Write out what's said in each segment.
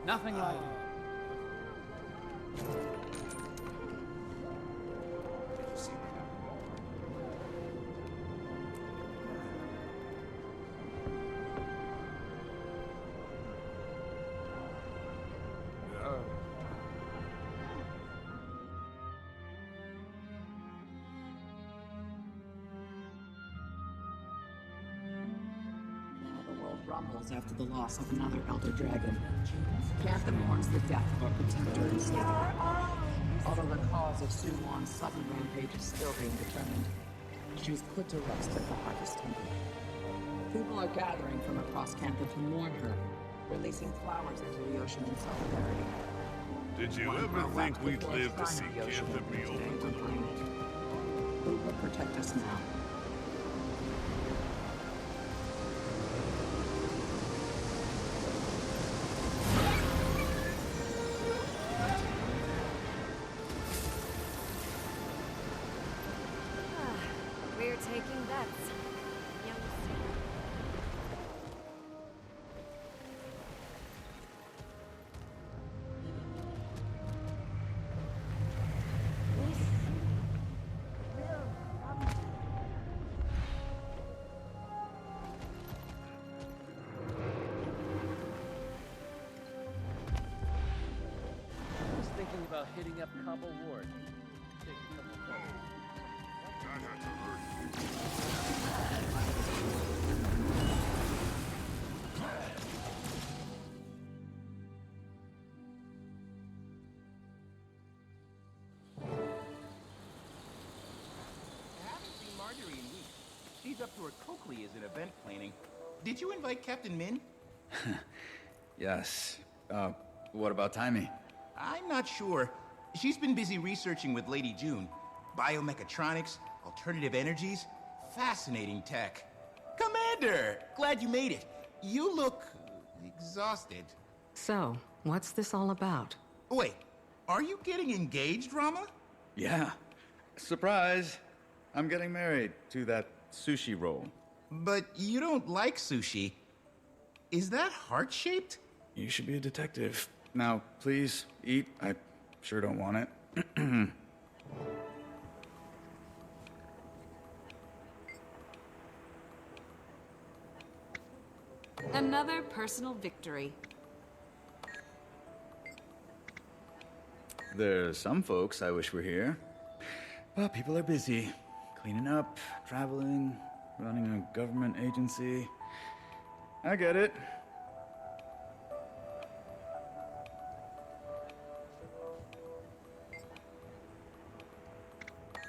Nothing like it. Rumbles after the loss of another Elder Dragon. Captain mourns the death of our protector and savior. Although the cause of Su-Wan's sudden rampage is still being determined, she was put to rest at the Harvest Temple. People are gathering from across Cantha to mourn her, releasing flowers into the ocean in solidarity. Did you ever think we'd live to see Cantha be open to the world? Who will protect us now? We're taking bets. Young sailor. I was thinking about hitting up Cobble Ward. Take a couple photos. That had to hurt. I haven't seen Marjorie in weeks. She's up to her Coakley as an event planning. Did you invite Captain Min? Yes. What about Timey? I'm not sure. She's been busy researching with Lady June. Biomechatronics, alternative energies, fascinating tech. Commander! Glad you made it. You look exhausted. So, what's this all about? Wait, are you getting engaged, Rama? Yeah. Surprise! I'm getting married to that sushi roll. But you don't like sushi. Is that heart-shaped? You should be a detective. Now, please, eat. I sure don't want it. Another personal victory. There's some folks I wish were here. But people are busy. Cleaning up, traveling, running a government agency. I get it.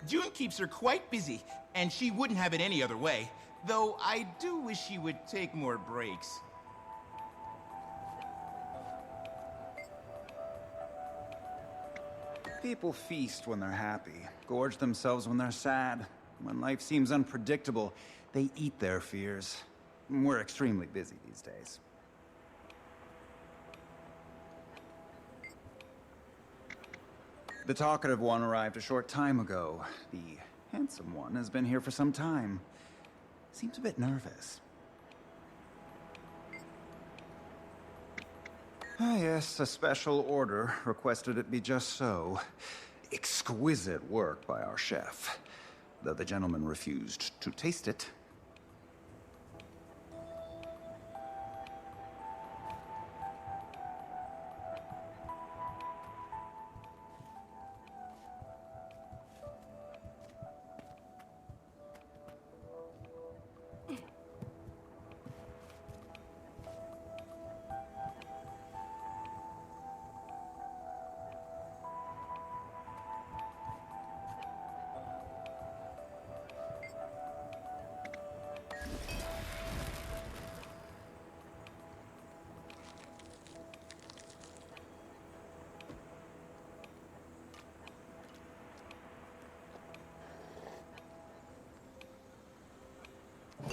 June keeps her quite busy, and she wouldn't have it any other way. Though I do wish she would take more breaks. People feast when they're happy, gorge themselves when they're sad. When life seems unpredictable, they eat their fears. We're extremely busy these days. The talkative one arrived a short time ago. The handsome one has been here for some time. Seems a bit nervous. Ah, yes, a special order requested it be just so. Exquisite work by our chef, though the gentleman refused to taste it.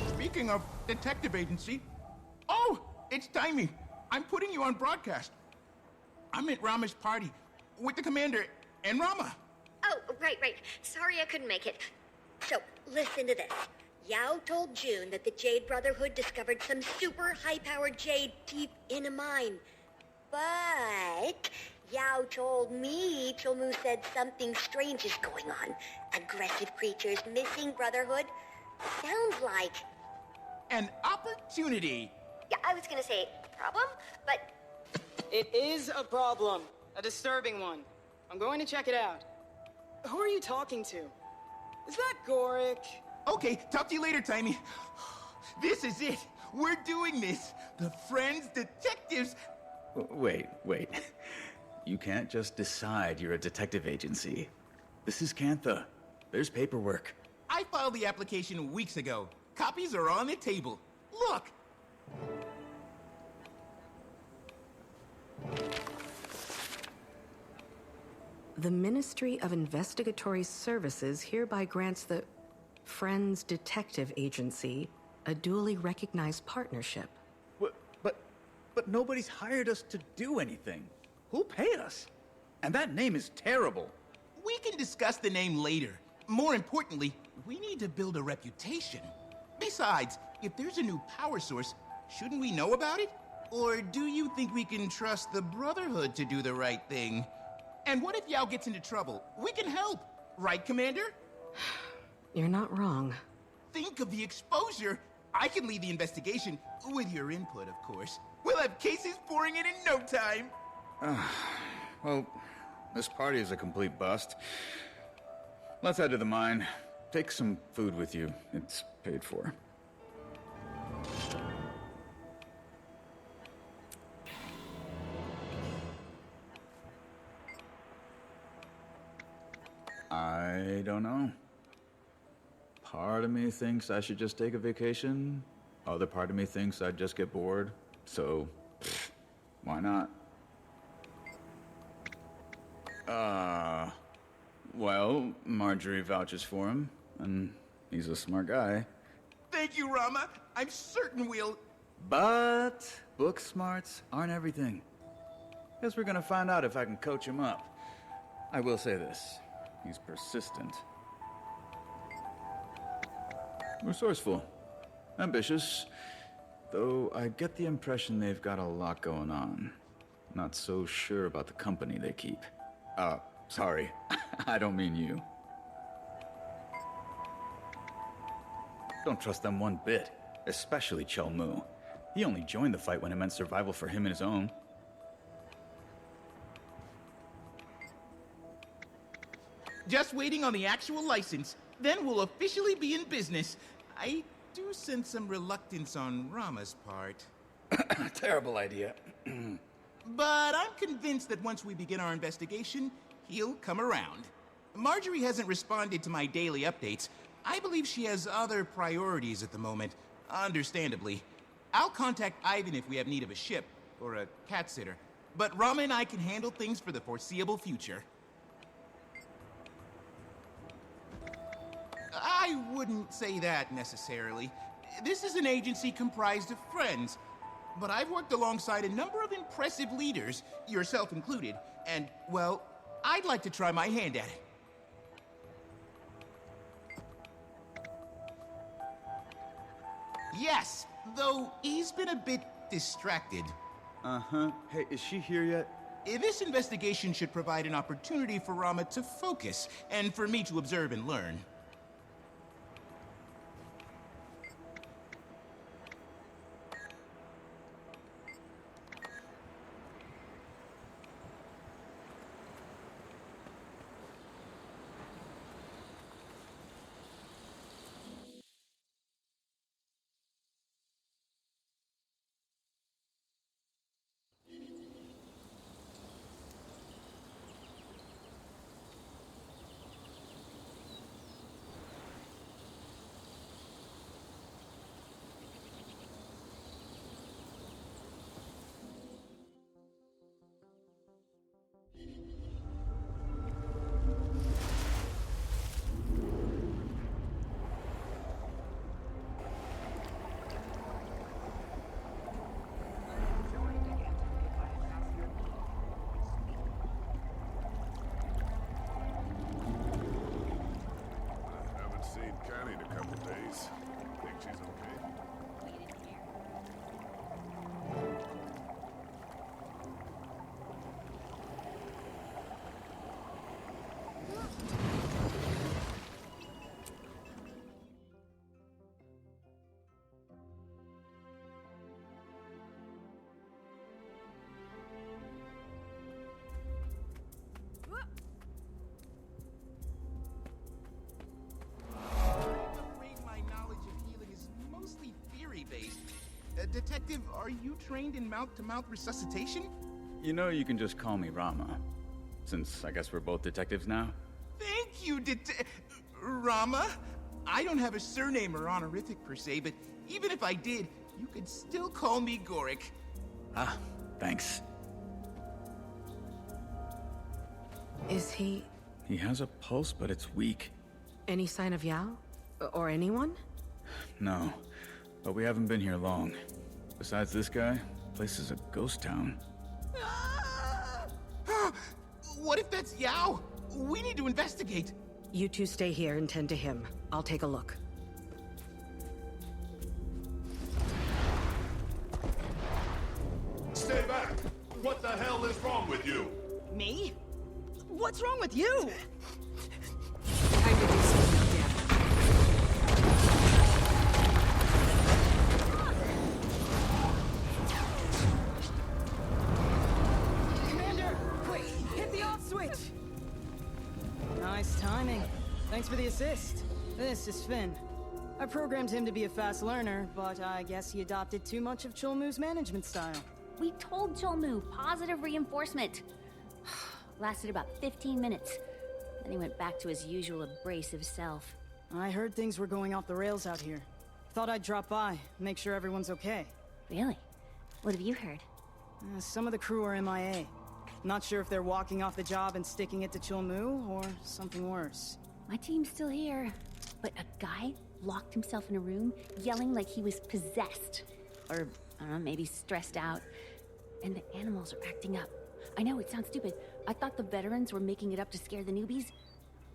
Speaking of detective agency... Oh, it's Timey. I'm putting you on broadcast. I'm at Rama's party with the commander and Rama. Oh, right. Sorry I couldn't make it. So, listen to this. Yao told June that the Jade Brotherhood discovered some super high-powered jade deep in a mine. But Yao told me Chilmu said something strange is going on. Aggressive creatures, missing brotherhood. Sounds like... An opportunity! Yeah, I was gonna say problem, but... It is a problem. A disturbing one. I'm going to check it out. Who are you talking to? Is that Gorik? Okay, talk to you later, Timey. This is it. We're doing this. The Friends Detectives... Wait. You can't just decide you're a detective agency. This is Cantha. There's paperwork. I filed the application weeks ago. Copies are on the table. Look! The Ministry of Investigatory Services hereby grants the Friends Detective Agency a duly recognized partnership. But nobody's hired us to do anything. Who'll pay us? And that name is terrible. We can discuss the name later. More importantly, we need to build a reputation. Besides, if there's a new power source, shouldn't we know about it? Or do you think we can trust the Brotherhood to do the right thing? And what if Yao gets into trouble? We can help, right, Commander? You're not wrong. Think of the exposure. I can lead the investigation, with your input, of course. We'll have cases pouring in no time. Well, this party is a complete bust. Let's head to the mine. Take some food with you. It's paid for. I don't know. Part of me thinks I should just take a vacation. Other part of me thinks I'd just get bored. So, why not? Well, Marjorie vouches for him, and he's a smart guy. Thank you, Rama. I'm certain we'll... But book smarts aren't everything. Guess we're gonna find out if I can coach him up. I will say this, he's persistent. Resourceful. Ambitious. Though I get the impression they've got a lot going on. Not so sure about the company they keep. Sorry. I don't mean you. Don't trust them one bit. Especially Chelmu. He only joined the fight when it meant survival for him and his own. Just waiting on the actual license. Then we'll officially be in business. I do sense some reluctance on Rama's part. Terrible idea. But I'm convinced that once we begin our investigation, he'll come around. Marjorie hasn't responded to my daily updates. I believe she has other priorities at the moment, understandably. I'll contact Ivan if we have need of a ship, or a cat sitter. But Rama and I can handle things for the foreseeable future. I wouldn't say that necessarily. This is an agency comprised of friends. But I've worked alongside a number of impressive leaders, yourself included, and, well, I'd like to try my hand at it. Yes, though he's been a bit distracted. Uh-huh. Hey, is she here yet? This investigation should provide an opportunity for Rama to focus, and for me to observe and learn. In a couple days. Think she's okay? Detective, are you trained in mouth-to-mouth resuscitation? You know you can just call me Rama. Since I guess we're both detectives now. Thank you, Rama. I don't have a surname or honorific per se, but even if I did, you could still call me Gorik. Ah, thanks. Is he... He has a pulse, but it's weak. any sign of Yao? Or anyone? No, but we haven't been here long. Besides this guy, the place is a ghost town. What if that's Yao? We need to investigate. You two stay here and tend to him. I'll take a look. Stay back! What the hell is wrong with you? Me? What's wrong with you? Time to do something, yeah. Commander, quick, hit the off switch. Nice timing. Thanks for the assist. This is Finn. I programmed him to be a fast learner, but I guess he adopted too much of Chulmu's management style. We told Chulmu positive reinforcement. Lasted about 15 minutes. Then he went back to his usual abrasive self. I heard things were going off the rails out here. Thought I'd drop by, make sure everyone's okay. Really? What have you heard? Some of the crew are MIA. Not sure if they're walking off the job and sticking it to Chulmu, or something worse. My team's still here. But a guy locked himself in a room, yelling like he was possessed. Or, I don't know, maybe stressed out. And the animals are acting up. I know, it sounds stupid. I thought the veterans were making it up to scare the newbies.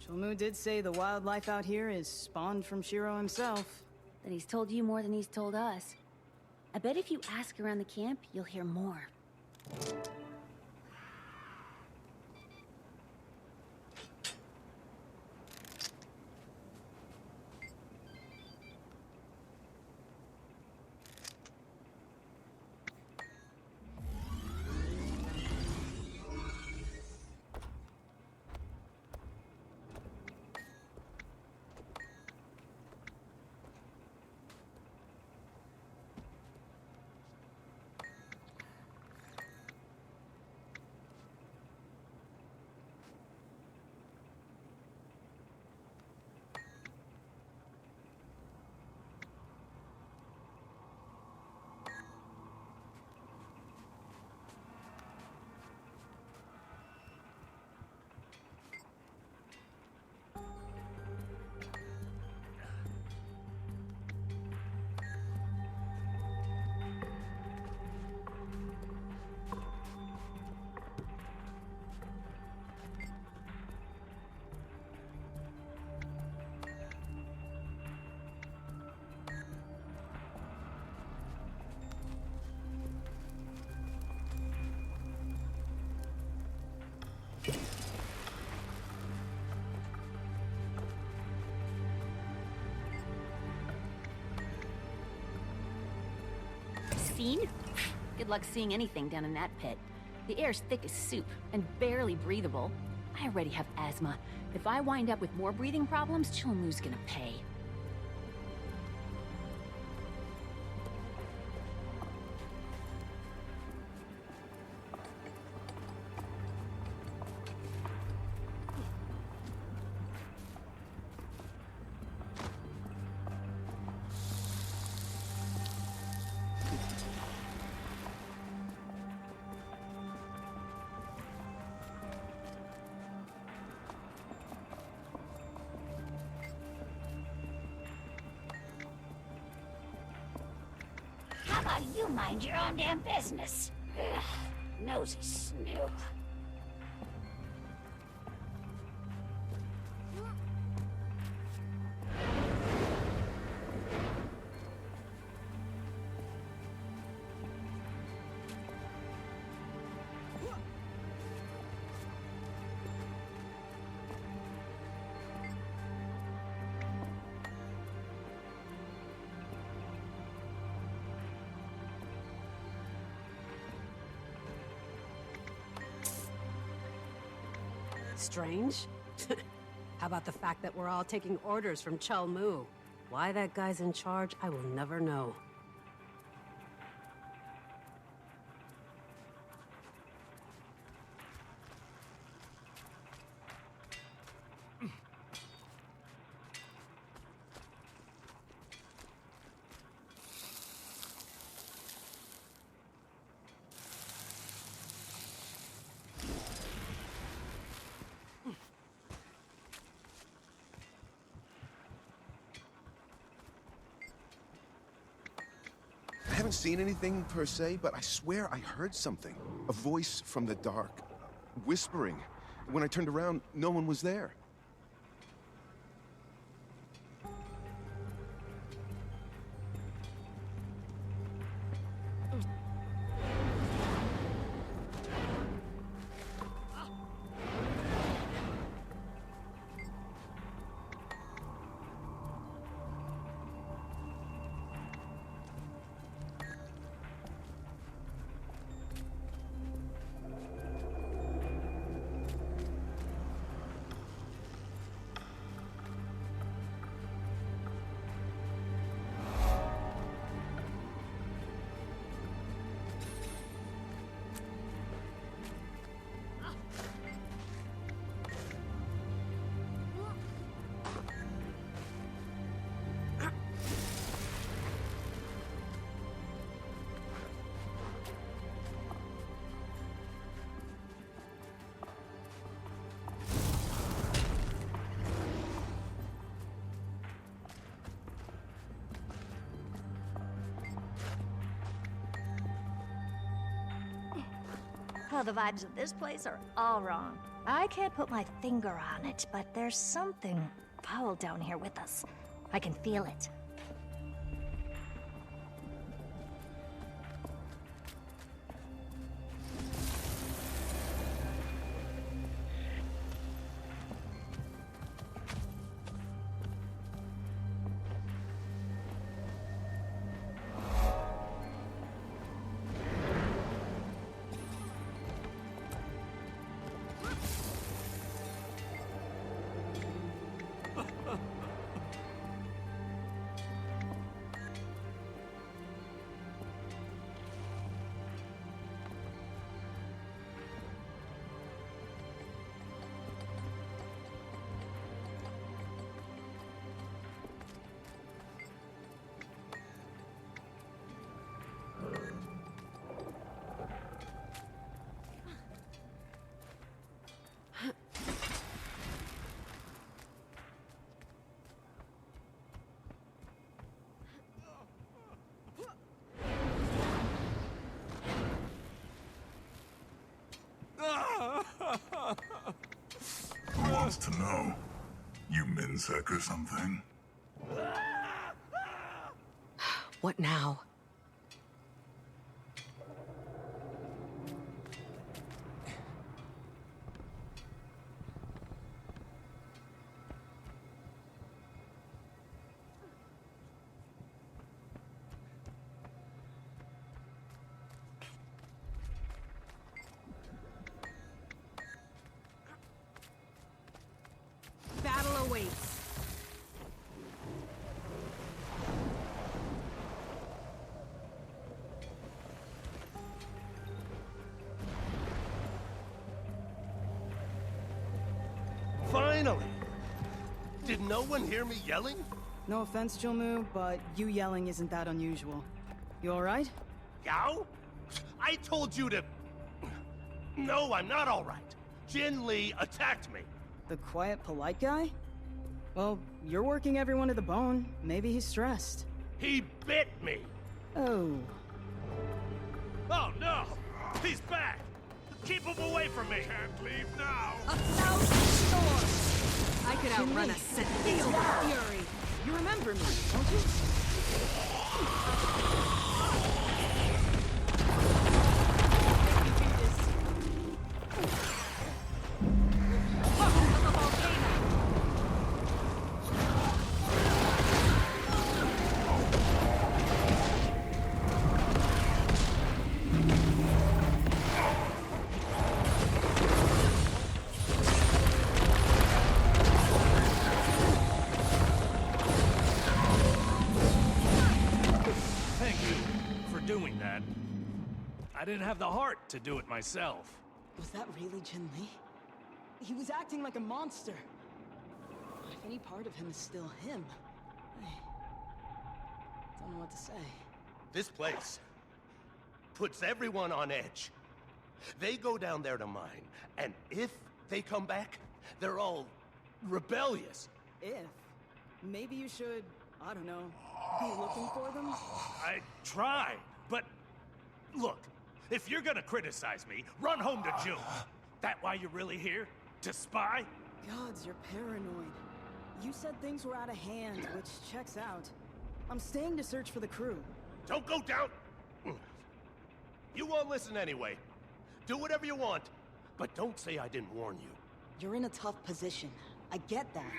Chulmu did say the wildlife out here is spawned from Shiro himself. Then he's told you more than he's told us. I bet if you ask around the camp, you'll hear more. Seen? Good luck seeing anything down in that pit. The air's thick as soup, and barely breathable. I already have asthma. If I wind up with more breathing problems, Chulmu's gonna pay. How about you mind your own damn business? Ugh, nosy snoop. Strange? How about the fact that we're all taking orders from Chulmu? Why that guy's in charge, I will never know. haven't seen anything per se, but I swear I heard something. A voice from the dark, whispering. When I turned around, no one was there. Oh, the vibes of this place are all wrong. I can't put my finger on it, but there's something foul down here with us. I can feel it. Who wants to know? You Minsec or something? What now? Battle awaits. Finally! Did no one hear me yelling? No offense, Jilmu, but you yelling isn't that unusual. You alright? Yao? I told you to... No, I'm not alright. Jin Lee attacked me. The quiet, polite guy? Well, you're working everyone to the bone. Maybe he's stressed. He bit me. Oh. Oh no! He's back! Keep him away from me! Can't leave now! 1,000 swords! I could outrun a set. Feel the fury! You remember me, don't you? I didn't have the heart to do it myself. Was that really Jin Lee? He was acting like a monster. What if any part of him is still him? I don't know what to say. This place puts everyone on edge. They go down there to mine, and if they come back, they're all rebellious. If? Maybe you should, I don't know, be looking for them? I tried, but... Look, if you're gonna criticize me, run home to June. That why you're really here? To spy? Gods, you're paranoid. You said things were out of hand, which checks out. I'm staying to search for the crew. Don't go down! You won't listen anyway. Do whatever you want, but don't say I didn't warn you. You're in a tough position. I get that.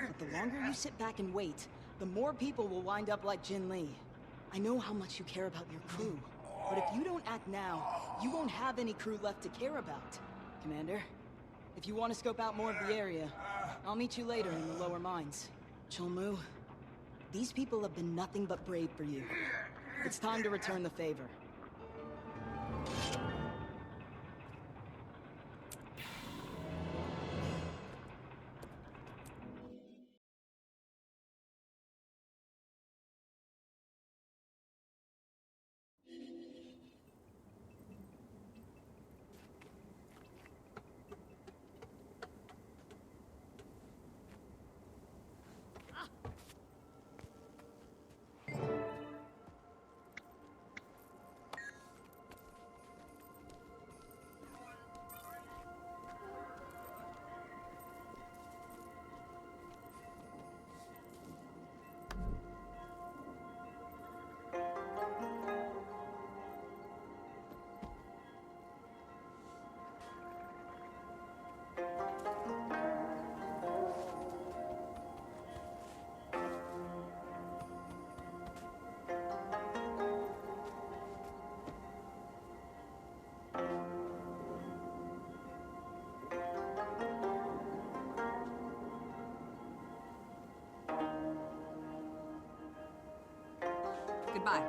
But the longer you sit back and wait, the more people will wind up like Jin Lee. I know how much you care about your crew, but if you don't act now, you won't have any crew left to care about. Commander, if you want to scope out more of the area, I'll meet you later in the lower mines. Chulmu, these people have been nothing but brave for you. It's time to return the favor. Goodbye.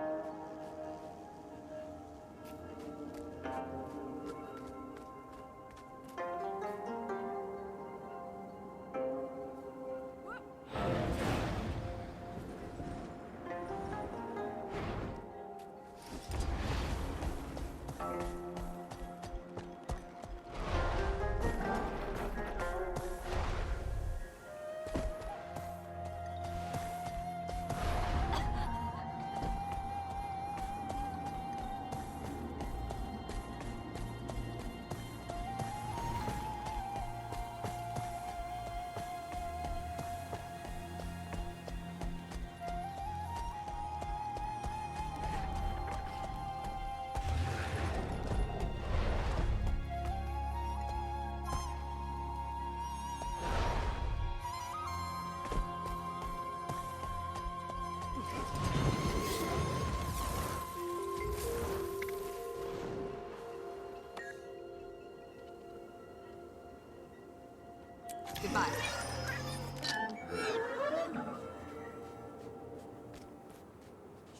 Goodbye.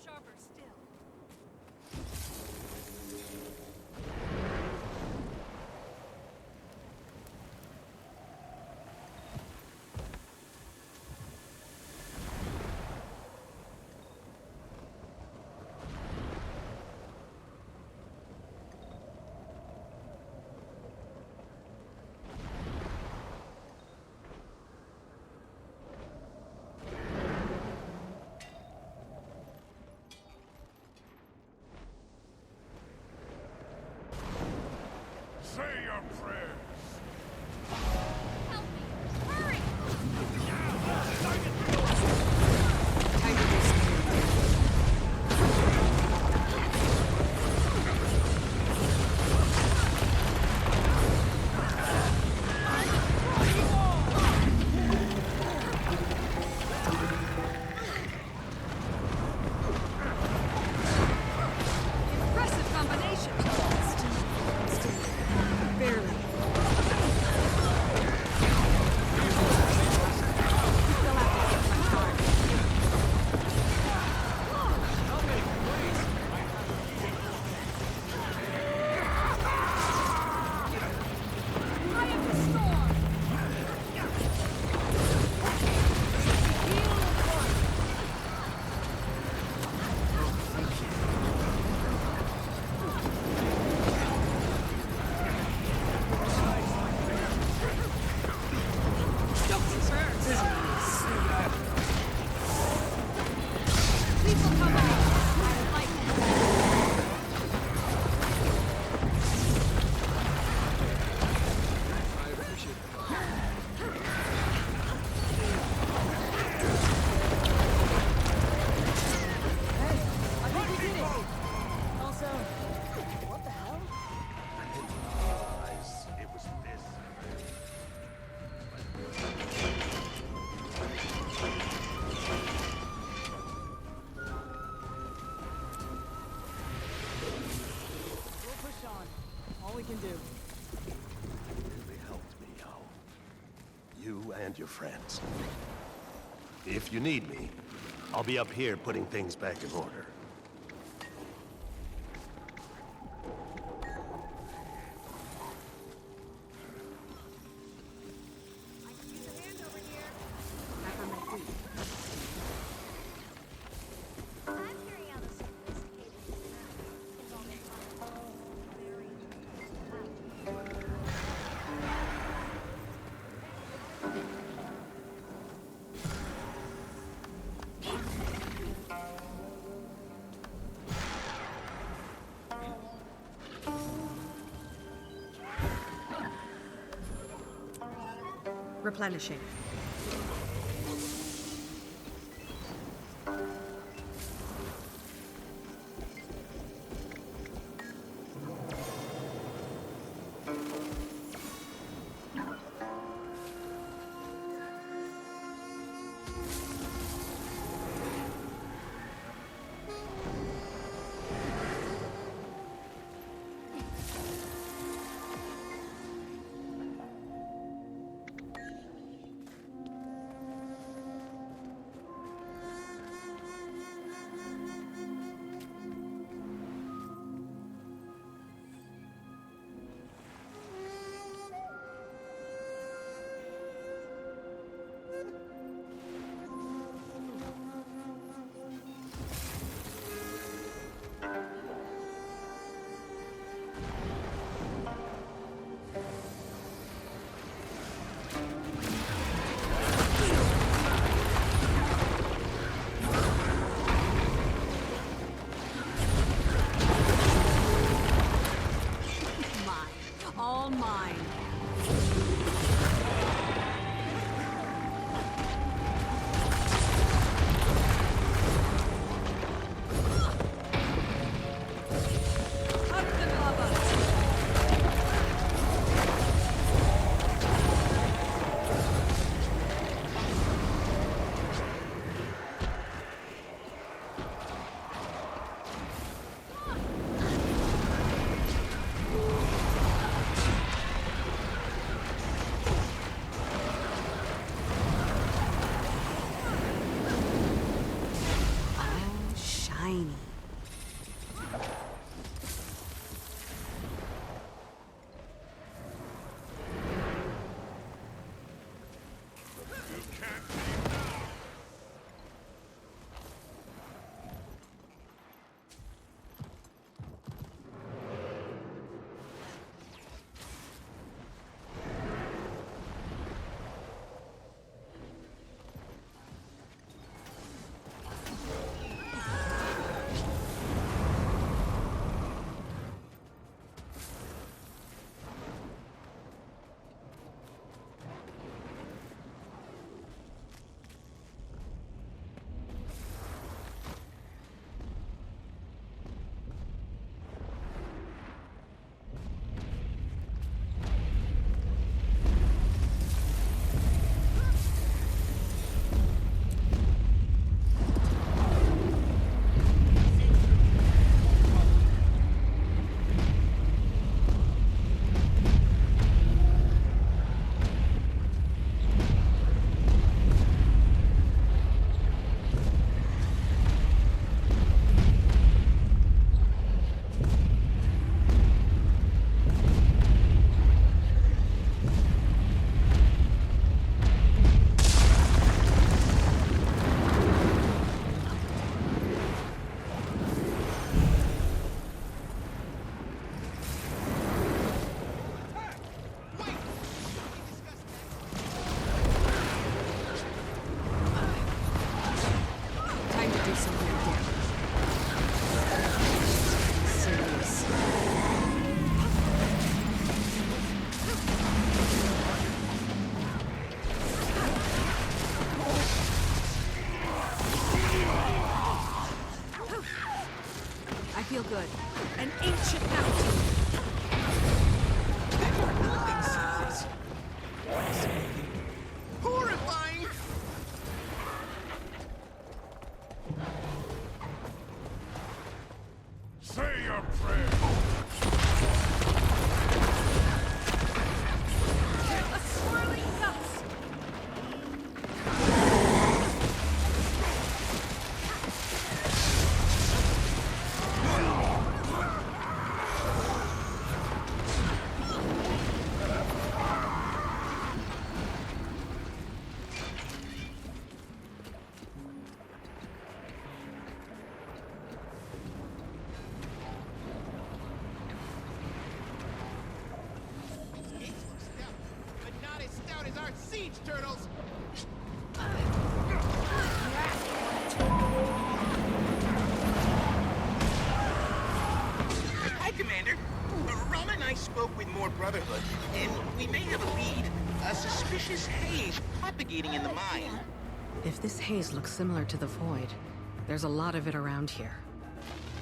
Sharper still. can do. You really helped me out. You and your friends. If you need me, I'll be up here putting things back in order. Replenishing. All mine. Feel good. An ancient mountain. Building size. Horrifying. Say your prayer. beach, turtles! Hi, Commander. Ron and I spoke with more Brotherhood, and we may have a lead. A suspicious haze propagating in the mine. If this haze looks similar to the Void, there's a lot of it around here.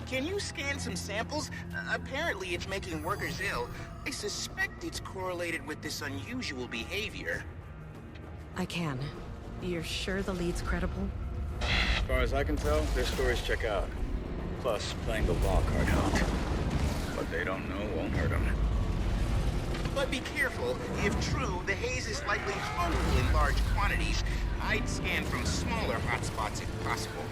Can you scan some samples? Apparently it's making workers ill. I suspect it's correlated with this unusual behavior. I can. You're sure the lead's credible? As far as I can tell, their stories check out. Plus, playing the law card helped. What they don't know won't hurt them. But be careful. If true, the haze is likely harmful in large quantities. I'd scan from smaller hotspots if possible.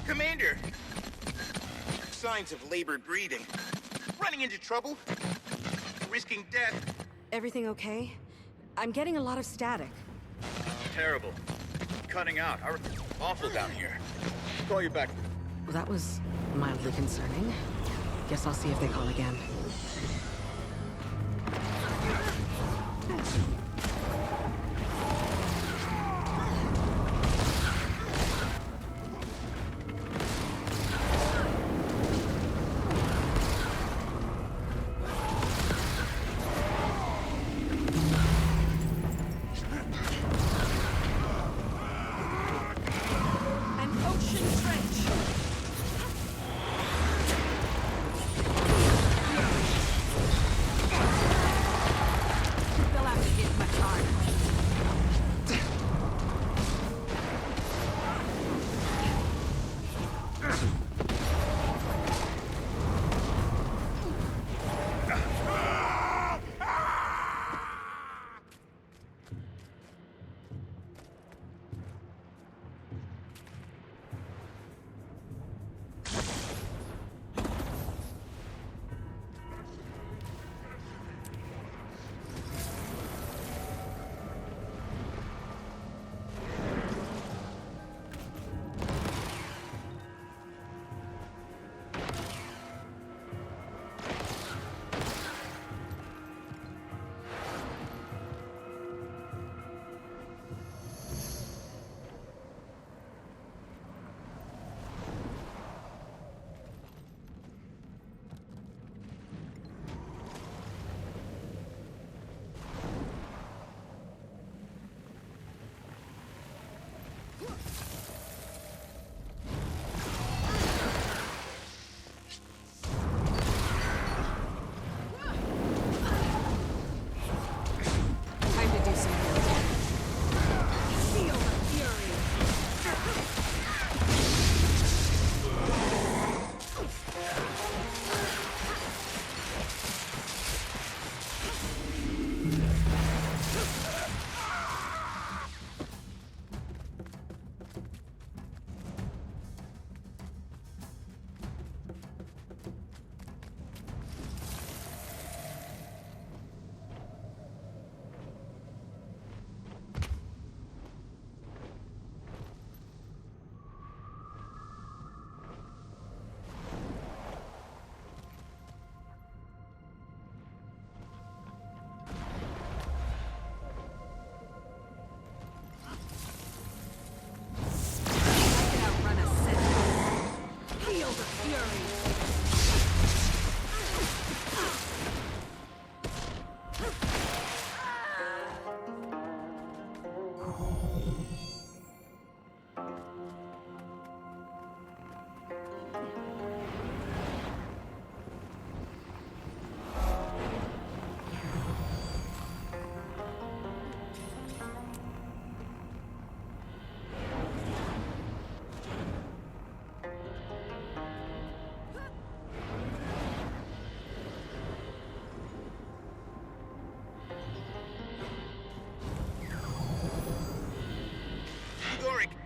Commander! Signs of labored breathing. Running into trouble. Risking death. Everything okay? I'm getting a lot of static. Terrible. Cutting out. Awful down here. Call you back. That was mildly concerning. Guess I'll see if they call again.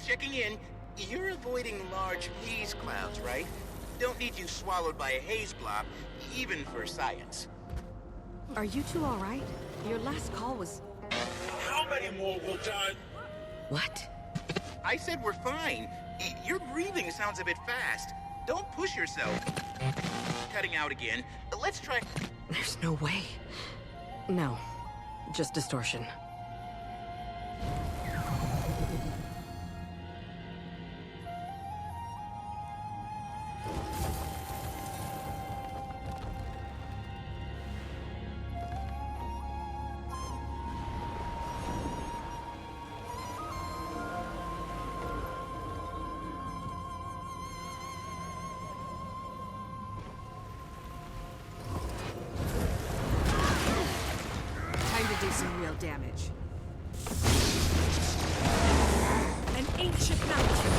Checking in. You're avoiding large haze clouds, right? Don't need you swallowed by a haze blob, even for science. Are you two all right? Your last call was... How many more will die? What? I said we're fine. Your breathing sounds a bit fast. Don't push yourself. Cutting out again. Let's try... There's no way. No. Just distortion. Do some real damage. An ancient mountain.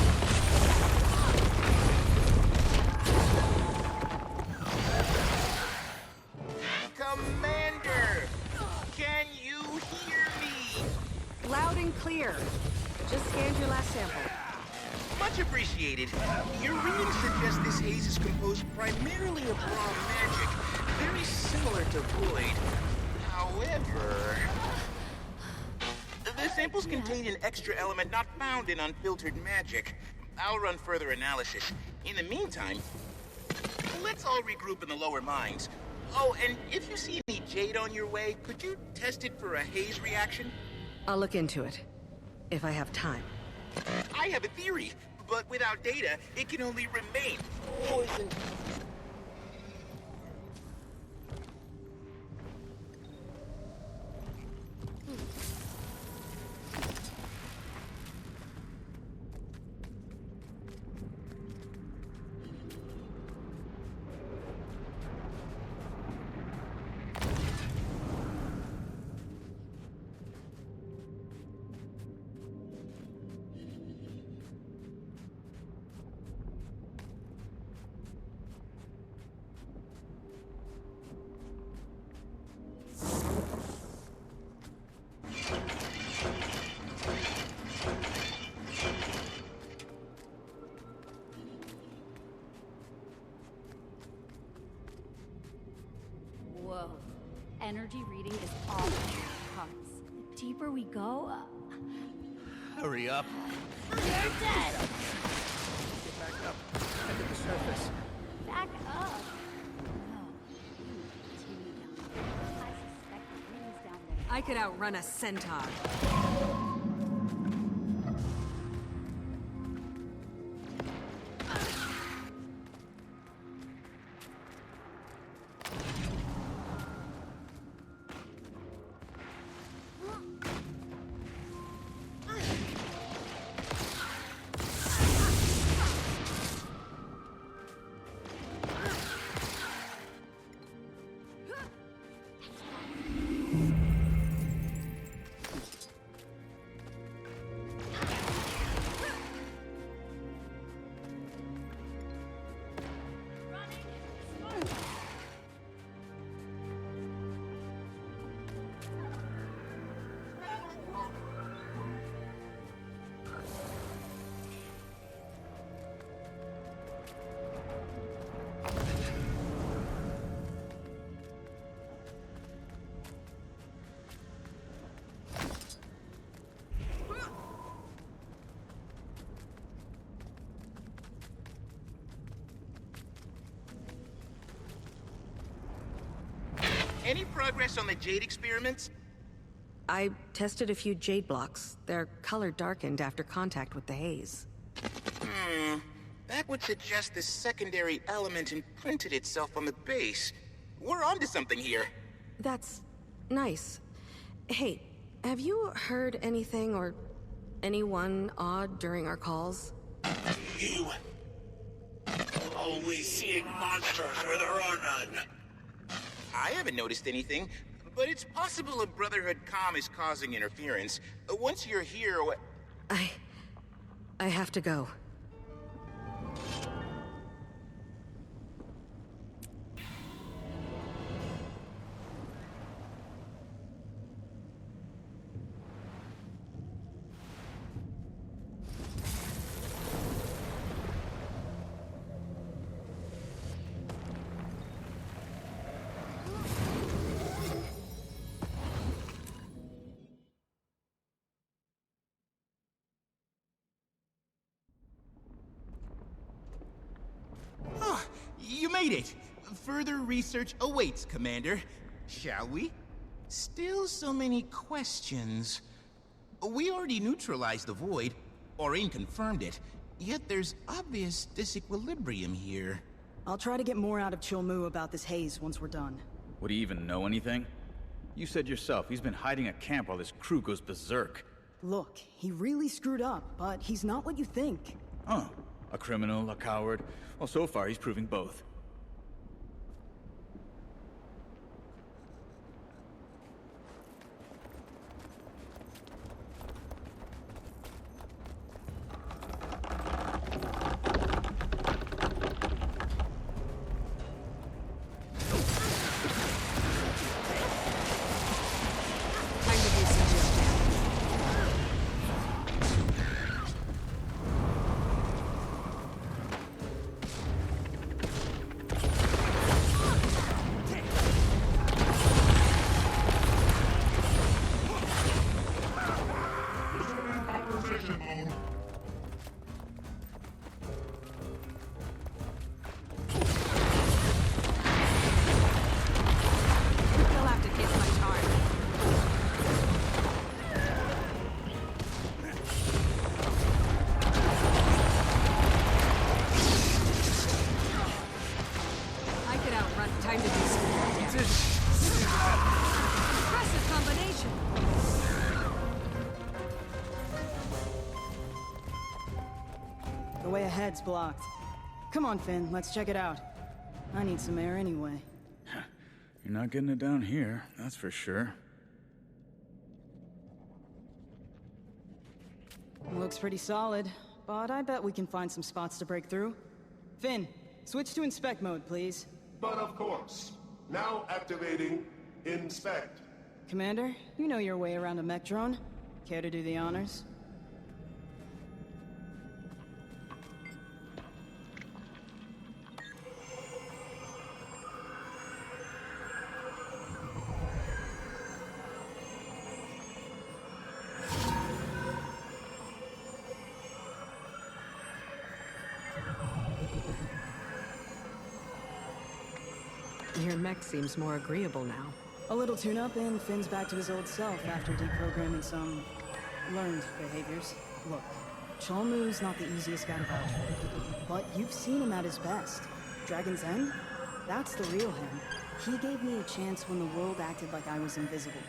Commander! Can you hear me? Loud and clear. Just scanned your last sample. Much appreciated. Your readings suggest this haze is composed primarily of raw magic, very similar to void. However, the samples contain an extra element not found in unfiltered magic. I'll run further analysis. In the meantime, let's all regroup in the lower mines. Oh, and if you see any jade on your way, could you test it for a haze reaction? I'll look into it. If I have time. I have a theory, but without data, it can only remain poison. Whoa. Energy reading is all in the cards. The deeper we go... Hurry up. You're dead! Get back up. Head to the surface. Back up! No. Continue down. I suspect the rings down there. I could outrun a centaur. Any progress on the jade experiments? I tested a few jade blocks. Their color darkened after contact with the haze. That would suggest this secondary element imprinted itself on the base. We're onto something here. That's nice. Hey, have you heard anything or anyone odd during our calls? You... always seeing monsters where there are none. I haven't noticed anything, but it's possible a Brotherhood comm is causing interference. Once you're here, I have to go. You made it! Further research awaits, Commander. Shall we? Still so many questions. We already neutralized the void, or confirmed it, yet there's obvious disequilibrium here. I'll try to get more out of Chilmu about this haze once we're done. Would he even know anything? You said yourself, he's been hiding at camp while this crew goes berserk. Look, he really screwed up, but he's not what you think. Oh, a criminal, a coward. Well, so far he's proving both. Head's blocked. Come on, Finn, let's check it out. I need some air anyway. You're not getting it down here, that's for sure. Looks pretty solid, but I bet we can find some spots to break through. Finn, switch to inspect mode, please. But of course. Now activating inspect. Commander, you know your way around a mech drone. Care to do the honors? Your mech seems more agreeable now. A little tune-up and Finn's back to his old self after deprogramming some learned behaviors. Look, Cholmu's not the easiest guy to vouch for, but you've seen him at his best. Dragon's End? That's the real him. He gave me a chance when the world acted like I was invisible.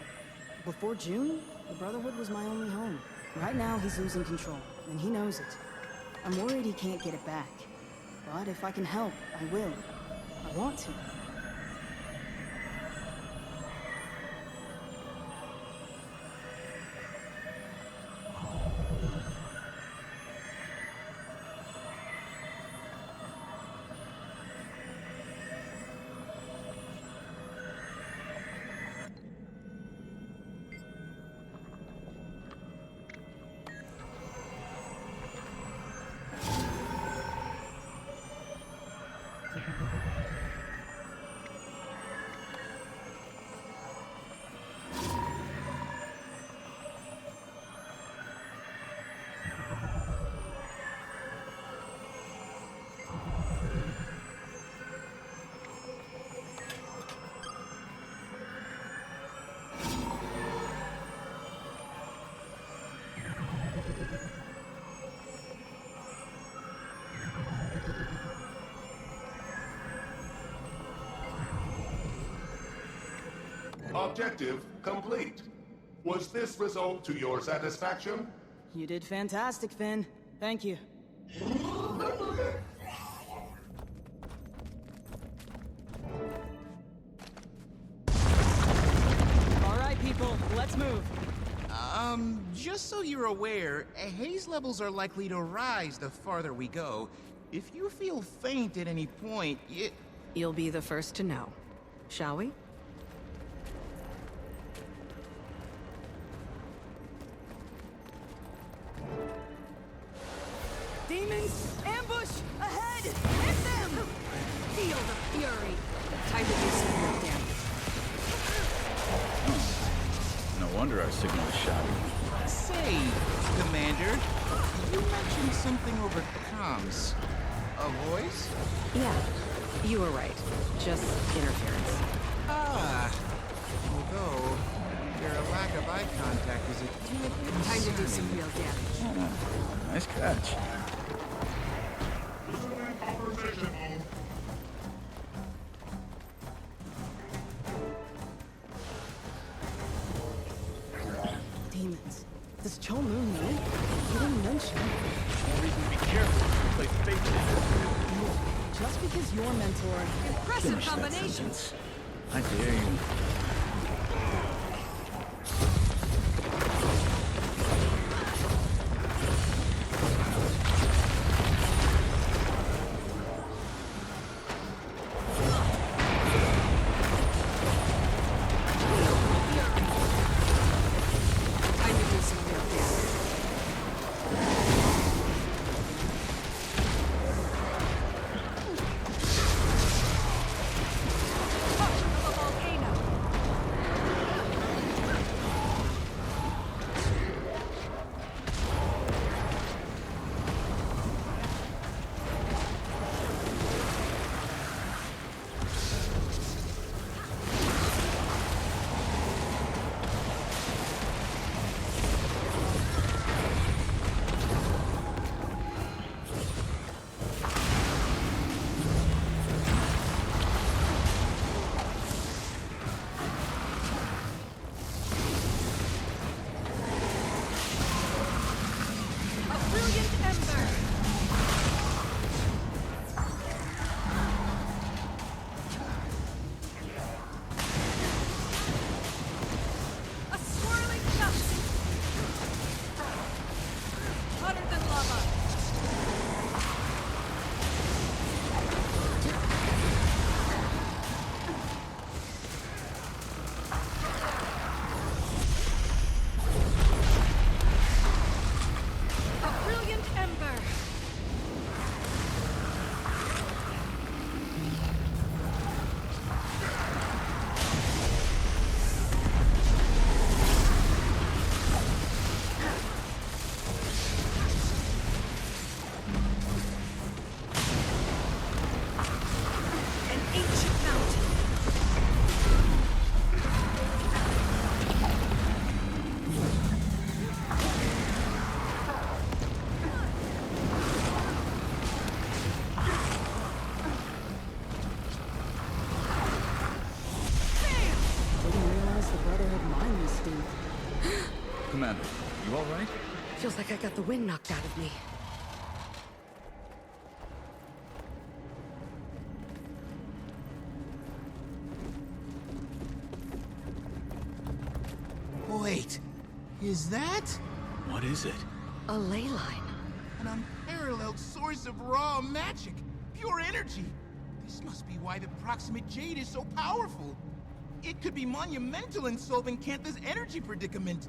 Before June, the Brotherhood was my only home. Right now, he's losing control, and he knows it. I'm worried he can't get it back. But if I can help, I will. I want to. Objective complete. Was this result to your satisfaction? You did fantastic, Finn. Thank you. All right, people, let's move. Just so you're aware, haze levels are likely to rise the farther we go. If you feel faint at any point, You'll be the first to know. Shall we? Demons, ambush! Ahead! Hit them! Feel the fury. Time to do some real damage. No wonder our signal is shoddy. Say, Commander, you mentioned something over comms. A voice? Yeah, you were right. Just interference. Ah. Although, your lack of eye contact is a tad Time to do some real damage. Nice catch. Demons. Does Cho Moon know? He didn't mention. Reason to be careful. Play fake. Just because you're mentor. Impressive Finish that combination. sentence. I dare you. Time to do some real damage. Touch of a volcano. A brilliant ember. A swirling gust. Hotter than lava. A brilliant ember. An ancient mountain. Didn't realize the Brotherhood mined this deep. Commander, you all right? Feels like I got the wind knocked out of me. Wait, is that What is it? A ley line. an unparalleled source of raw magic? Pure energy! This must be why the proximate jade is so powerful. It could be monumental in solving Kantha's energy predicament.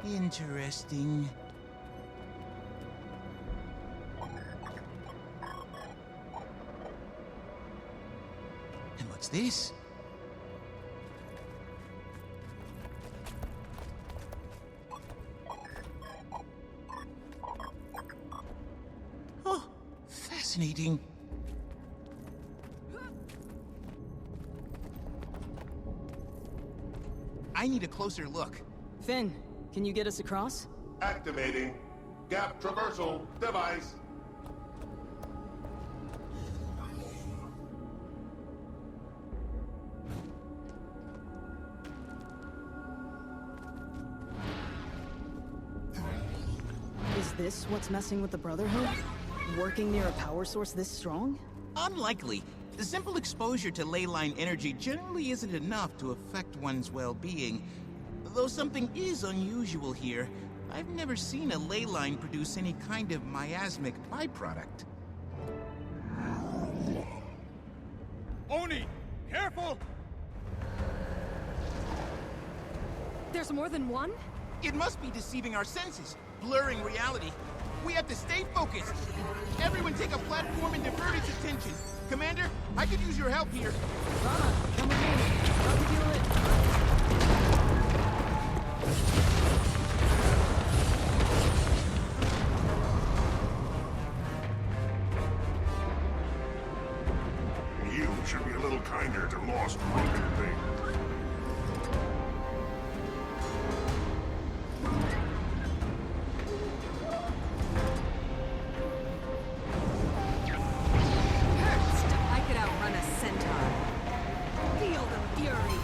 Interesting. And what's this? fascinating. I need a closer look. Finn, can you get us across? Activating gap traversal device. Is this what's messing with the Brotherhood? Working near a power source this strong? Unlikely. The simple exposure to ley line energy generally isn't enough to affect one's well-being. Though something is unusual here. I've never seen a ley line produce any kind of miasmic byproduct. Oni! Careful! There's more than one? It must be deceiving our senses, blurring reality. We have to stay focused. Everyone take a platform and divert its attention. Commander, I could use your help here. Rana, come with me. How to do it? You should be a little kinder to lost broken things. I could outrun a centaur. Feel the fury.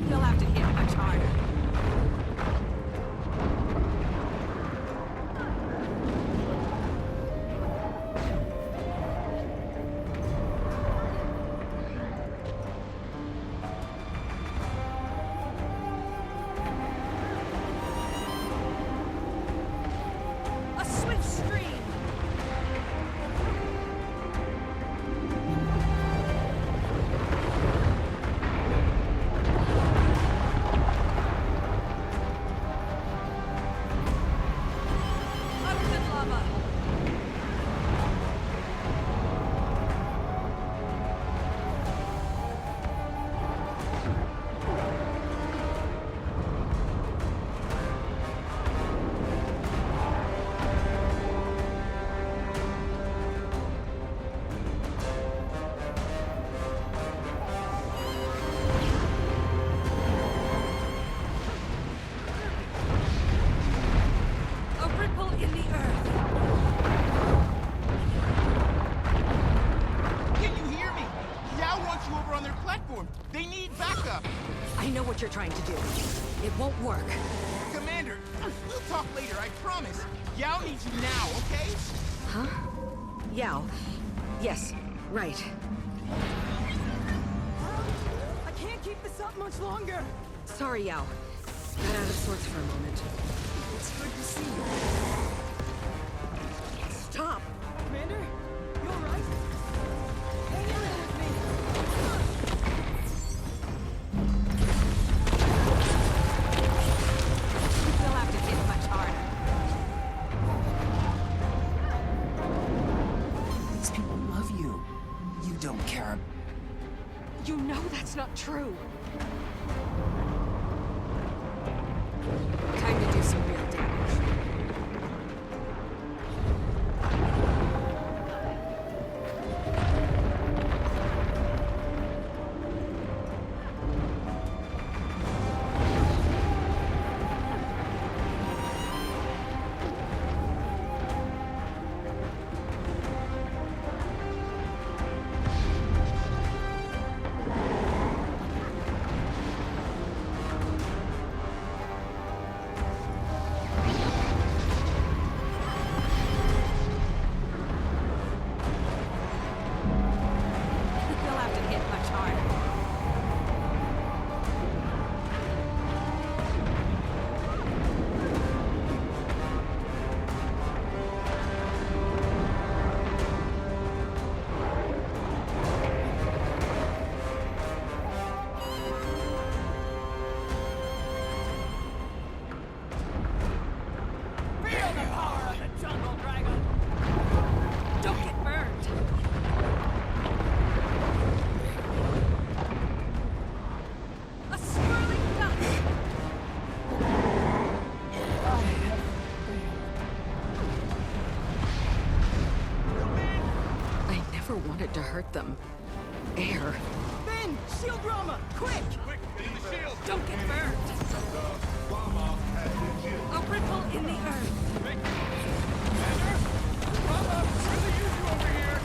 They'll have to hit much harder. A swift stream. Ultimate lava. A ripple in the earth. Can you hear me? Yao wants you over on their platform. They need backup. I know what you're trying to do. It won't work. Commander, we'll talk later, I promise. Yao needs you now, okay? Huh? Yao. Yes, right. I can't keep this up much longer. Sorry, Yao. Got out of sorts for a moment. It's good to see you. Stop! Commander, you alright? Hang in there with me. They'll have to hit much harder. These people love you. You don't care. You know that's not true. Time to do some real damage. wanted to hurt them. Air. Ben! Shield Rama! Quick! Quick, get in the shield! Don't get burned! A ripple in the earth. Commander! Rama, really use you over here!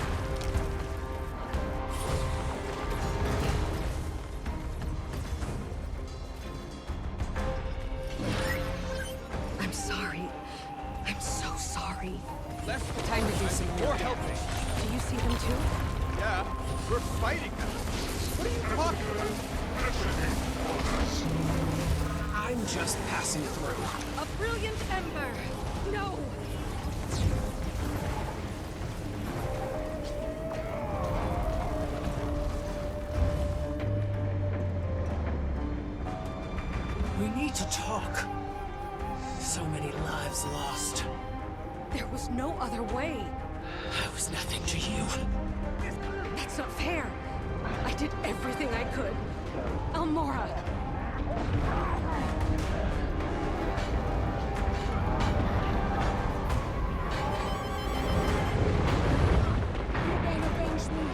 I'm sorry. I'm so sorry. Less Time to do some more helping. Do you see them too? Yeah, we're fighting them. What are you talking about? I'm just passing through. A brilliant ember. No. We need to talk. So many lives lost. There was no other way. I was nothing to you. That's not fair. I did everything I could. Almora. You can avenge me.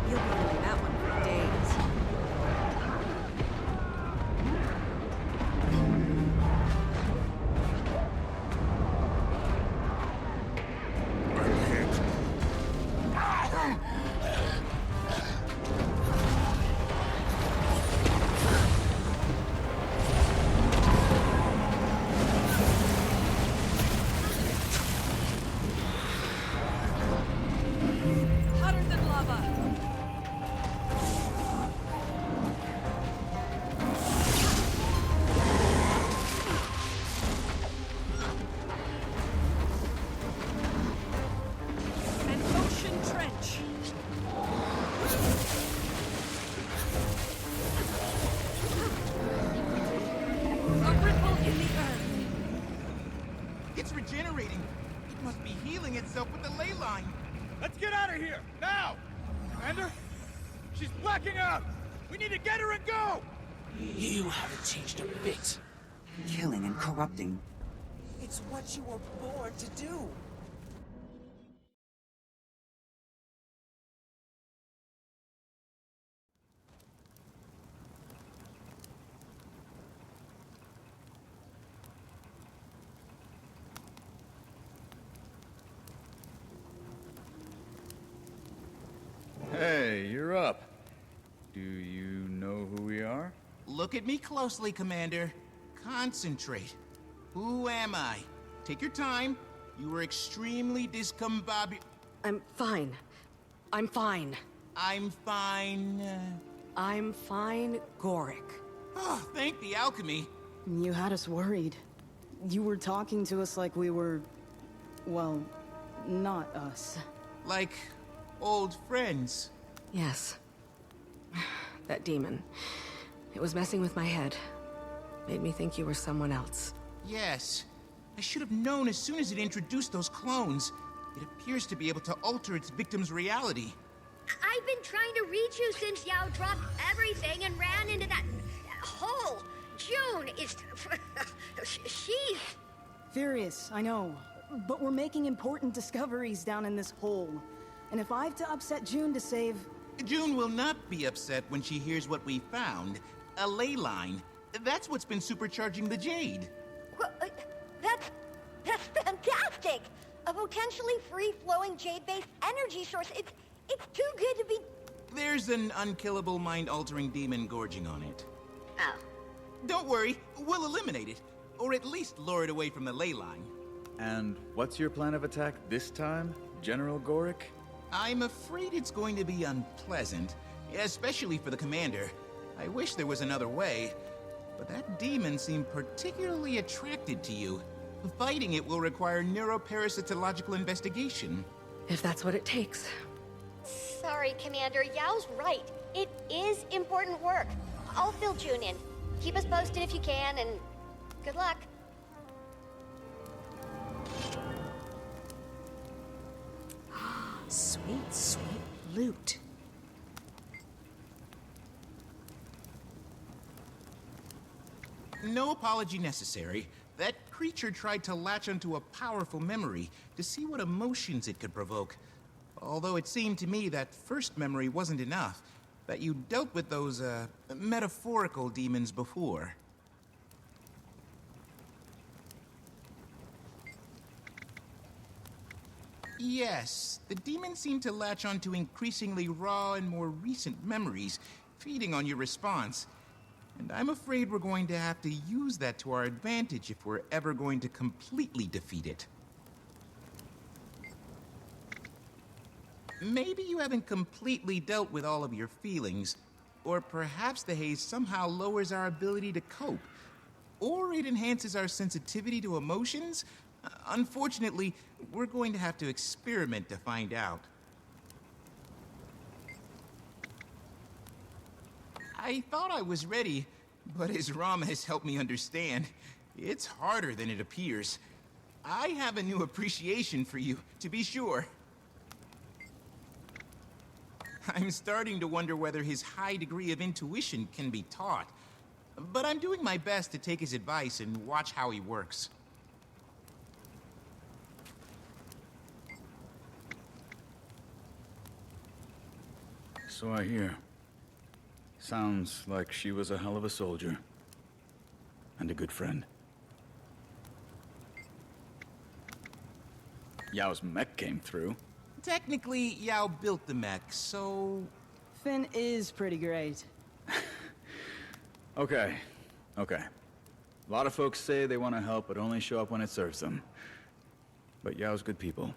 You'll be doing that one for days. Hotter than lava. An ocean trench. A ripple in the earth. It's regenerating. It must be healing itself with the ley line. Let's get out of here, now! Commander? She's blacking out! We need to get her and go! You haven't changed a bit. Killing and corrupting. It's what you were born to do. Hey, you're up. Do you know who we are? Look at me closely, Commander. Concentrate. Who am I? Take your time. You were extremely discombobulated. I'm fine. I'm fine. I'm fine. I'm fine, Goric. Oh, thank the alchemy. You had us worried. You were talking to us like we were... well, not us. Like old friends. Yes. That demon. It was messing with my head. Made me think you were someone else. Yes. I should have known as soon as it introduced those clones. It appears to be able to alter its victim's reality. I've been trying to reach you since Yao dropped everything and ran into that hole. June is... she's... Furious, I know. But we're making important discoveries down in this hole. And if I have to upset June to save... June will not be upset when she hears what we found. A ley line. That's what's been supercharging the Jade. Well, that's fantastic! A potentially free-flowing jade-based energy source. It's too good to be... There's an unkillable mind-altering demon gorging on it. Oh. Don't worry, we'll eliminate it. Or at least lure it away from the ley line. And what's your plan of attack this time, General Goric? I'm afraid it's going to be unpleasant, especially for the commander. I wish there was another way. but that demon seemed particularly attracted to you. Fighting it will require neuroparasitological investigation. If that's what it takes. Sorry, Commander. Yao's right. It is important work. I'll fill June in. Keep us posted if you can, and good luck. Sweet, sweet loot. No apology necessary. That creature tried to latch onto a powerful memory to see what emotions it could provoke. Although it seemed to me that first memory wasn't enough, that you dealt with those, metaphorical demons before. Yes, the demons seem to latch onto increasingly raw and more recent memories, feeding on your response. And I'm afraid we're going to have to use that to our advantage if we're ever going to completely defeat it. Maybe you haven't completely dealt with all of your feelings, or perhaps the haze somehow lowers our ability to cope, or it enhances our sensitivity to emotions. Unfortunately, we're going to have to experiment to find out. I thought I was ready, but as Rama has helped me understand, it's harder than it appears. I have a new appreciation for you, to be sure. I'm starting to wonder whether his high degree of intuition can be taught. But I'm doing my best to take his advice and watch how he works. So I hear. Sounds like she was a hell of a soldier. And a good friend. Yao's mech came through. Technically, Yao built the mech, so... Finn is pretty great. Okay. A lot of folks say they want to help, but only show up when it serves them. But Yao's good people.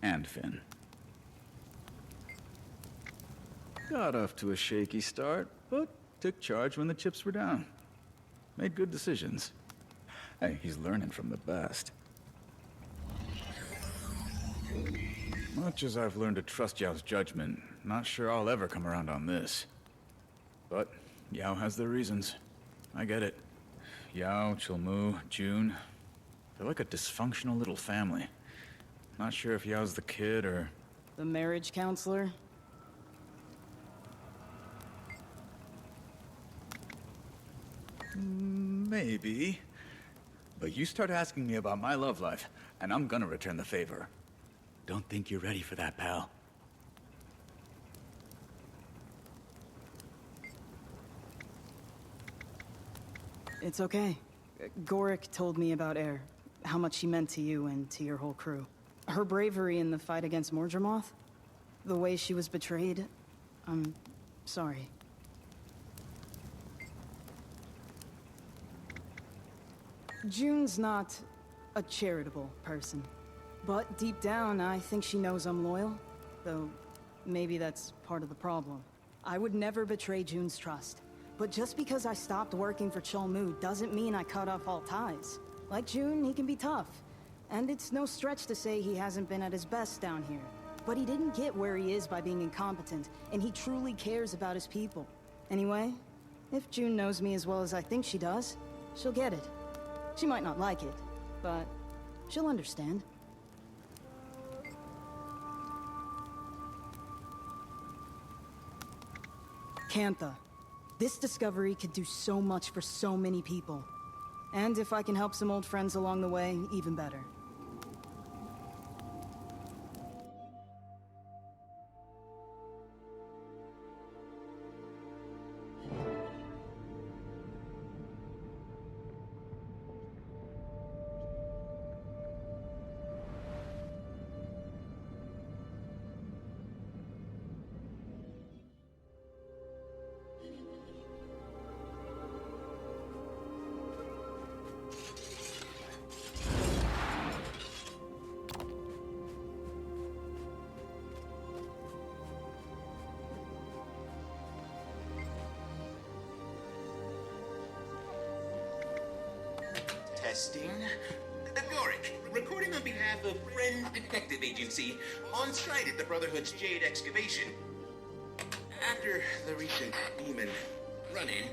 And Finn. Got off to a shaky start, but took charge when the chips were down. Made good decisions. Hey, he's learning from the best. Much as I've learned to trust Yao's judgment, not sure I'll ever come around on this. But Yao has their reasons. I get it. Yao, Chilmu, June. They're like a dysfunctional little family. Not sure if Yao's the kid or... The marriage counselor? Maybe. But you start asking me about my love life, and I'm gonna return the favor. Don't think you're ready for that, pal. It's okay. Gorik told me about Air, how much she meant to you and to your whole crew. Her bravery in the fight against Mordremoth, the way she was betrayed, I'm sorry. June's not a charitable person, but deep down I think she knows I'm loyal, though maybe that's part of the problem. I would never betray June's trust. But just because I stopped working for Chilmu doesn't mean I cut off all ties. Like June, he can be tough. And it's no stretch to say he hasn't been at his best down here. But he didn't get where he is by being incompetent, and he truly cares about his people. Anyway, if June knows me as well as I think she does, she'll get it. She might not like it, but she'll understand. Cantha. This discovery could do so much for so many people. And if I can help some old friends along the way, even better. Testing. Gorik, recording on behalf of Friend Detective Agency, on site at the Brotherhood's Jade excavation. After the recent demon run-in,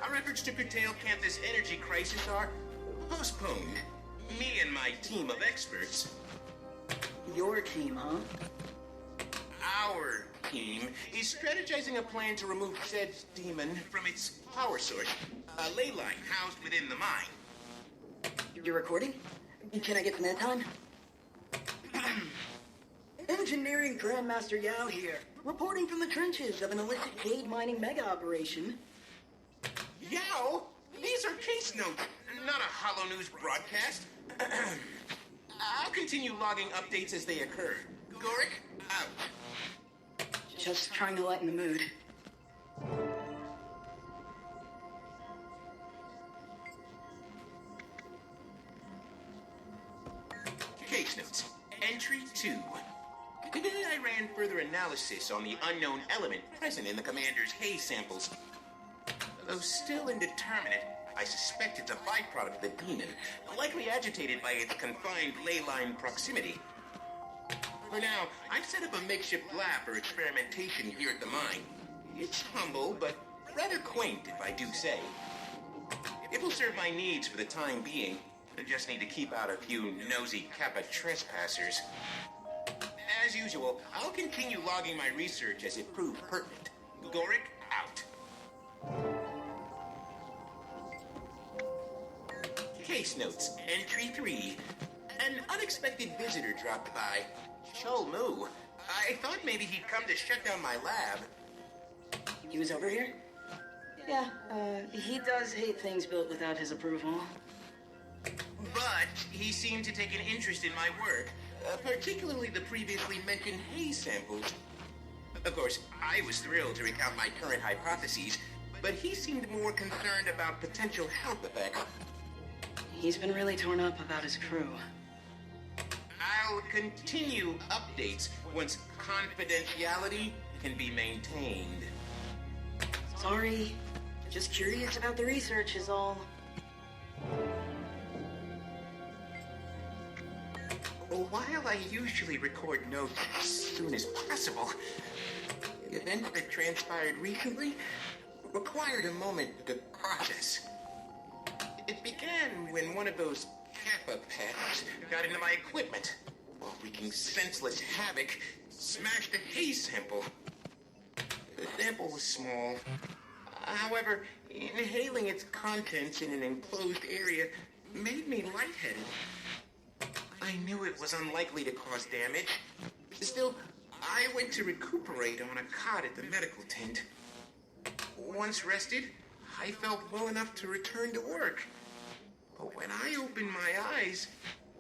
our efforts to curtail Canthus' energy crisis are postponed. Me and my team of experts. Your team, huh? Our team is strategizing a plan to remove said demon from its power source, a ley line housed within the mine. You're recording? Can I get some airtime? Engineering Grandmaster Yao here, reporting from the trenches of an illicit jade mining mega operation. Yao? These are case notes, not a Hollow News broadcast. I'll continue logging updates as they occur. Gorik, out. Just trying to lighten the mood. Case notes. Entry 2. Today I ran further analysis on the unknown element present in the commander's haze samples. Though still indeterminate, I suspect it's a byproduct of the demon, likely agitated by its confined ley line proximity. For now, I've set up a makeshift lab for experimentation here at the mine. It's humble, but rather quaint, if I do say. It will serve my needs for the time being. I just need to keep out a few nosy Kappa trespassers. As usual, I'll continue logging my research as it proves pertinent. Gorik, out. Case notes. Entry 3. An unexpected visitor dropped by. Chol Mu. I thought maybe he'd come to shut down my lab. He was over here? Yeah, he does hate things built without his approval. But he seemed to take an interest in my work, particularly the previously mentioned haze samples. Of course, I was thrilled to recount my current hypotheses, but he seemed more concerned about potential health effects. He's been really torn up about his crew. I'll continue updates once confidentiality can be maintained. Sorry, just curious about the research is all. While I usually record notes as soon as possible, the event that transpired recently required a moment to process. It began when one of those Kappa pets got into my equipment, while wreaking senseless havoc, smashed a haze sample. The sample was small. However, inhaling its contents in an enclosed area made me lightheaded. I knew it was unlikely to cause damage. Still, I went to recuperate on a cot at the medical tent. Once rested, I felt well enough to return to work. But when I opened my eyes,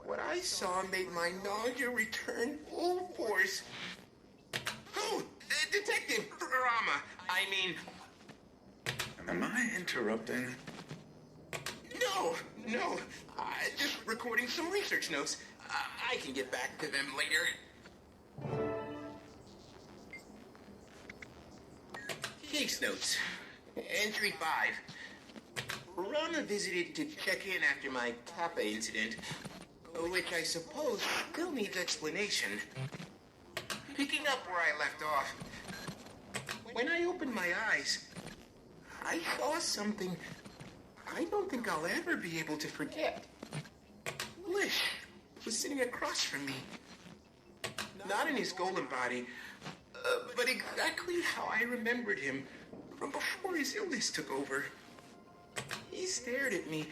what I saw made my nausea return full force. Oh, Detective Rama, I mean... Am I interrupting? No, just recording some research notes. I can get back to them later. Case notes. Entry 5. Rama visited to check in after my Kappa incident, which I suppose still needs explanation. Picking up where I left off. When I opened my eyes, I saw something I don't think I'll ever be able to forget. Lish was sitting across from me. Not in his golem body, but exactly how I remembered him from before his illness took over. He stared at me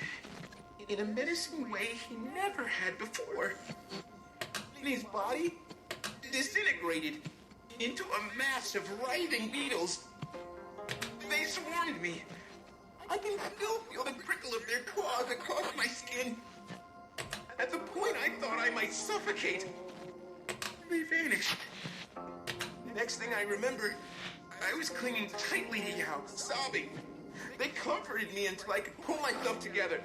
in a menacing way he never had before. And his body disintegrated into a mass of writhing beetles. They swarmed me. I can still feel the prickle of their claws across my skin. At the point I thought I might suffocate, they vanished. Next thing I remember, I was clinging tightly to Yao, sobbing. They comforted me until I could pull myself together.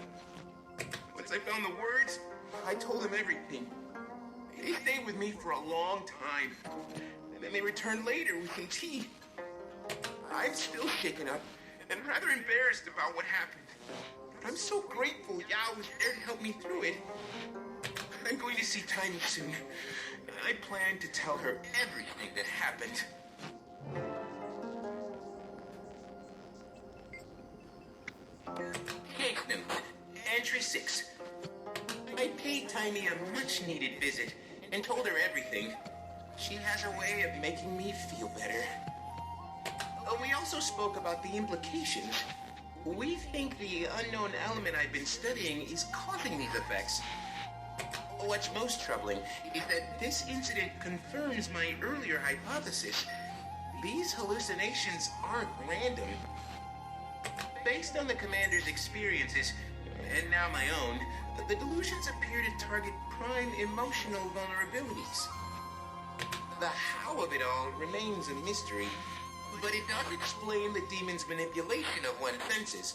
Once I found the words, I told them everything. They stayed with me for a long time, and then they returned later with some tea. I'm still shaken up and rather embarrassed about what happened. I'm so grateful Yao was there to help me through it. I'm going to see Tiny soon. I plan to tell her everything that happened. Case note, entry 6. I paid Tiny a much-needed visit and told her everything. She has a way of making me feel better. We also spoke about the implications. We think the unknown element I've been studying is causing these effects. What's most troubling is that this incident confirms my earlier hypothesis. These hallucinations aren't random. Based on the Commander's experiences, and now my own, the delusions appear to target prime emotional vulnerabilities. The how of it all remains a mystery, but it does explain the demon's manipulation of one's senses.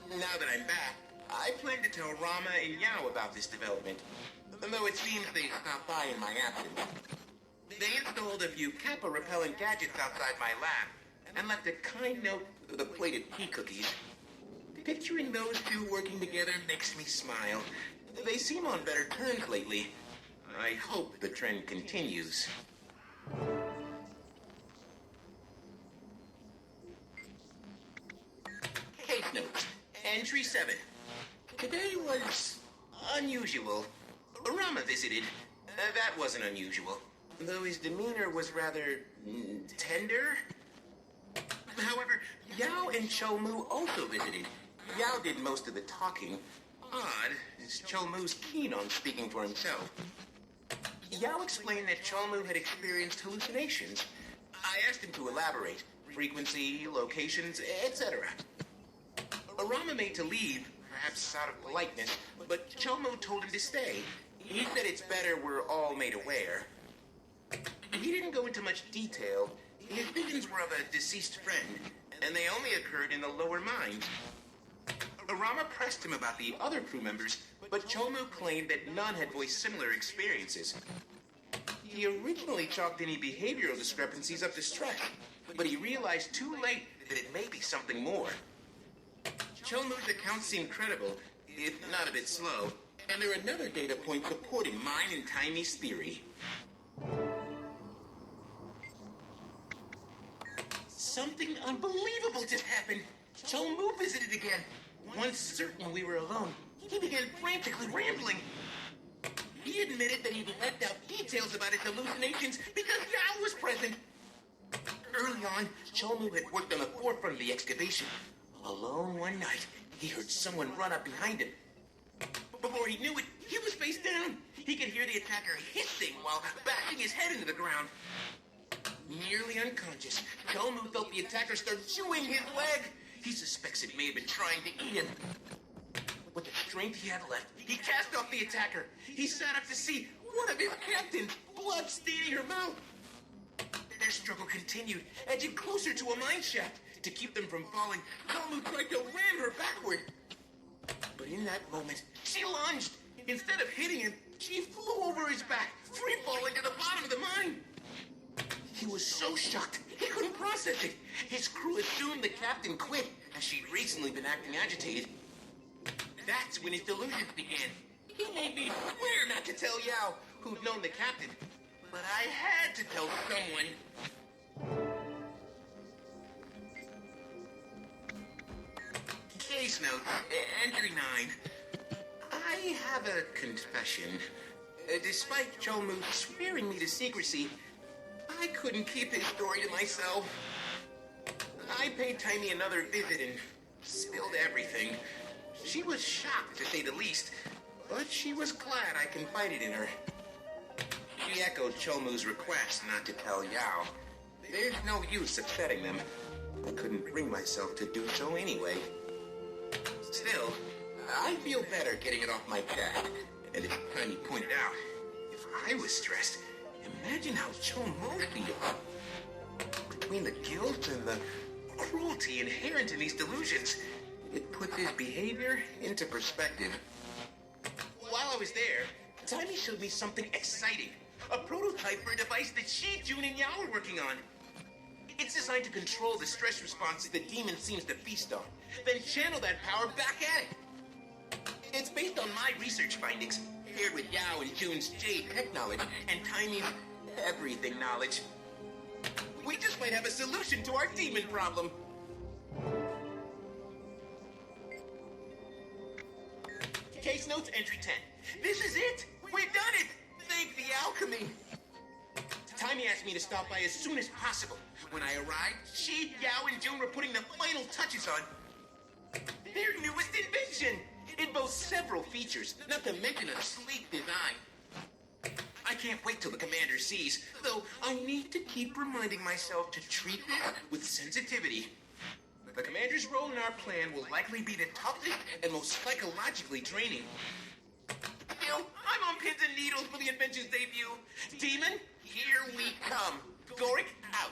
Now that I'm back, I plan to tell Rama and Yao about this development, though it seems they stopped by in my absence. They installed a few Kappa-repellent gadgets outside my lab, and left a kind note with the plated pea cookies. Picturing those two working together makes me smile. They seem on better terms lately. I hope the trend continues. Case notes. Entry 7. Today was unusual. Rama visited. That wasn't unusual, though his demeanor was rather tender. However, Yao and Cholmu also visited. Yao did most of the talking. Odd, as Cholmu's keen on speaking for himself. Yao explained that Cholmu had experienced hallucinations. I asked him to elaborate. Frequency, locations, etc. Rama made to leave, perhaps out of politeness, but Cholmu told him to stay. He said it's better we're all made aware. He didn't go into much detail. His visions were of a deceased friend, and they only occurred in the lower mind. Rama pressed him about the other crew members, but Cholmu claimed that none had voiced similar experiences. He originally chalked any behavioral discrepancies up to stress, but he realized too late that it may be something more. Cholmu's account seemed credible, if not a bit slow, and there are another data point supporting mine and Tiny's theory. Something unbelievable just happened. Cholmu visited again. Once certain we were alone, he began frantically rambling. He admitted that he'd left out details about his hallucinations because Yao was present. Early on, Cholmu had worked on the forefront of the excavation. Alone one night, he heard someone run up behind him. Before he knew it, he was face down. He could hear the attacker hissing while bashing his head into the ground. Nearly unconscious, Cholmu felt the attacker start chewing his leg. He suspects it may have been trying to eat him. With the strength he had left, he cast off the attacker. He sat up to see one of his captains, blood staining her mouth. Their struggle continued, edging closer to a mine shaft. To keep them from falling, Cholmu tried to ram her backward. But in that moment, she lunged. Instead of hitting him, she flew over his back, free-falling to the bottom of the mine. He was so shocked, he couldn't process it. His crew assumed the captain quit, as she'd recently been acting agitated. That's when his delusions began. He made me swear not to tell Yao, who'd known the captain. But I had to tell someone. Case note, entry 9. I have a confession. Despite Cholmu swearing me to secrecy, I couldn't keep his story to myself. I paid Tiny another visit and spilled everything. She was shocked, to say the least, but she was glad I confided in her. She echoed Cholmu's request not to tell Yao. There's no use upsetting them. I couldn't bring myself to do so anyway. Still, I feel better getting it off my chest. And as Tiny pointed out, if I was stressed, imagine how Cholmu feels. Between the guilt and the cruelty inherent in these delusions, it puts his behavior into perspective. While I was there, Tiny showed me something exciting. A prototype for a device that she, June, and Yao were working on. It's designed to control the stress responses the demon seems to feast on, then channel that power back at it. It's based on my research findings, paired with Yao and June's Jade tech knowledge, and Tiny's everything knowledge. We just might have a solution to our demon problem. Case notes, entry 10. This is it! We've done it! Thank the alchemy! Timey asked me to stop by as soon as possible. When I arrived, she, Yao, and June were putting the final touches on their newest invention. It boasts several features, not to mention a sleek design. I can't wait till the commander sees, though I need to keep reminding myself to treat it with sensitivity. The commander's role in our plan will likely be the toughest and most psychologically draining. You know, I'm on pins and needles for the invention's debut. Demon, here we come. Goric out.